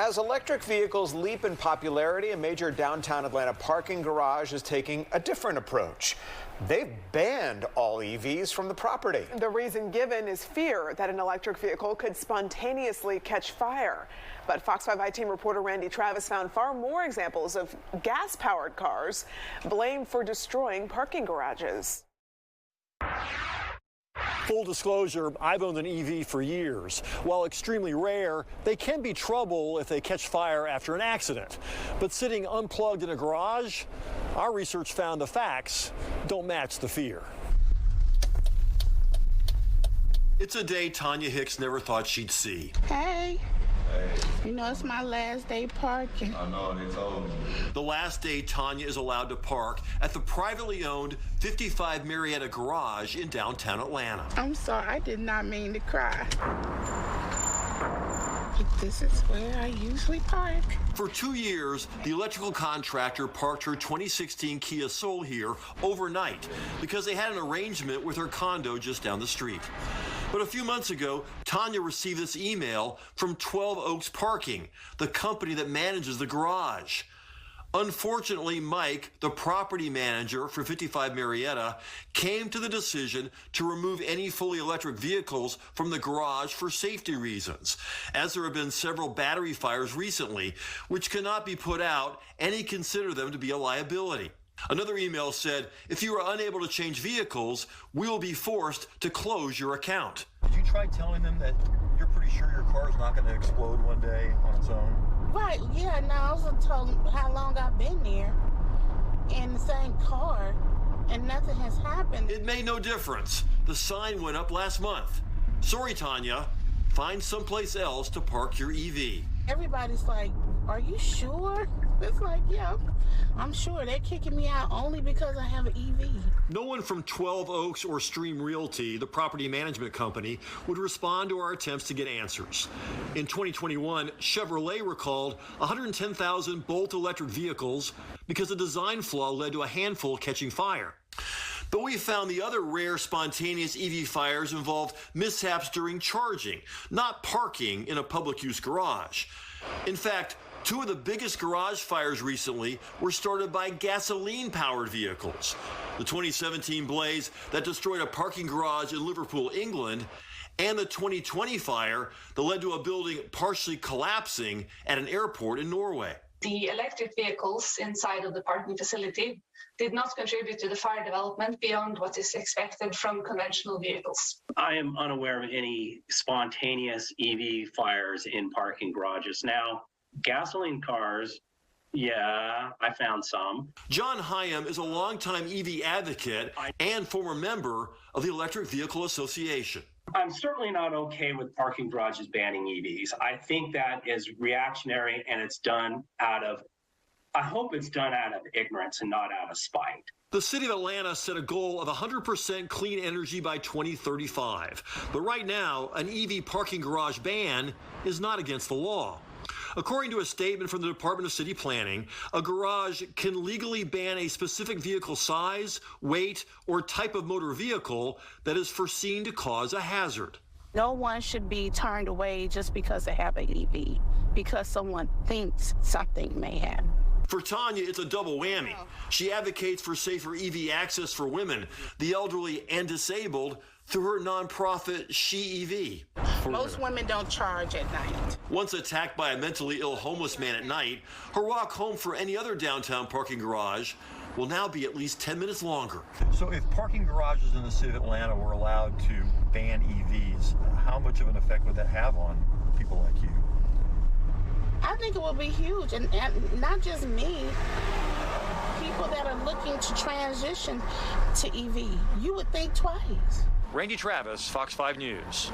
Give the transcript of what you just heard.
As electric vehicles leap in popularity, a major downtown Atlanta parking garage is taking a different approach. They've banned all EVs from the property. The reason given is fear that an electric vehicle could spontaneously catch fire. But Fox 5 I team reporter Randy Travis found far more examples of gas-powered cars blamed for destroying parking garages. Full disclosure, I've owned an EV for years. While extremely rare, they can be trouble if they catch fire after an accident. But sitting unplugged in a garage, our research found the facts don't match the fear. It's a day Tanya Hicks never thought she'd see. Hey. You know, it's my last day parking. I know, they told me. The last day Tanya is allowed to park at the privately owned 55 Marietta garage in downtown Atlanta. I'm sorry, I did not mean to cry. This is where I usually park. For 2 years, the electrical contractor parked her 2016 Kia Soul here overnight because they had an arrangement with her condo just down the street. But a few months ago, Tanya received this email from 12 Oaks Parking, the company that manages the garage. Unfortunately, Mike, the property manager for 55 Marietta, came to the decision to remove any fully electric vehicles from the garage for safety reasons, as there have been several battery fires recently, which cannot be put out, and he considered them to be a liability. Another email said, if you are unable to change vehicles, we will be forced to close your account. Did you try telling them that you're pretty sure your car's not going to explode one day on its own? Right, yeah, and I also told them how long I've been there in the same car, and nothing has happened. It made no difference. The sign went up last month. Sorry, Tanya. Find someplace else to park your EV. Everybody's like, are you sure? It's like, yeah, I'm sure. They're kicking me out only because I have an EV. No one from 12 Oaks or Stream Realty, the property management company, would respond to our attempts to get answers. In 2021, Chevrolet recalled 110,000 Bolt electric vehicles because a design flaw led to a handful catching fire. But we found the other rare spontaneous EV fires involved mishaps during charging, not parking in a public use garage. In fact, 2 of the biggest garage fires recently were started by gasoline-powered vehicles. The 2017 blaze that destroyed a parking garage in Liverpool, England, and the 2020 fire that led to a building partially collapsing at an airport in Norway. The electric vehicles inside of the parking facility did not contribute to the fire development beyond what is expected from conventional vehicles. I am unaware of any spontaneous EV fires in parking garages. Now, gasoline cars, yeah, I found some. John Hyam is a longtime EV advocate and former member of the Electric Vehicle Association. I'm certainly not okay with parking garages banning EVs. I think that is reactionary, and it's done out of, I hope it's done out of ignorance and not out of spite. The city of Atlanta set a goal of 100% clean energy by 2035. But right now, an EV parking garage ban is not against the law. According to a statement from the Department of City Planning, a garage can legally ban a specific vehicle size, weight, or type of motor vehicle that is foreseen to cause a hazard. No one should be turned away just because they have an EV, because someone thinks something may happen. For Tanya, it's a double whammy. She advocates for safer EV access for women, the elderly, and disabled through her nonprofit She EV. Most women don't charge at night. Once attacked by a mentally ill homeless man at night, her walk home for any other downtown parking garage will now be at least 10 minutes longer. So if parking garages in the city of Atlanta were allowed to ban EVs, how much of an effect would that have on people like you? I think it will be huge, and not just me. People that are looking to transition to EV, you would think twice. Randy Travis, Fox 5 News.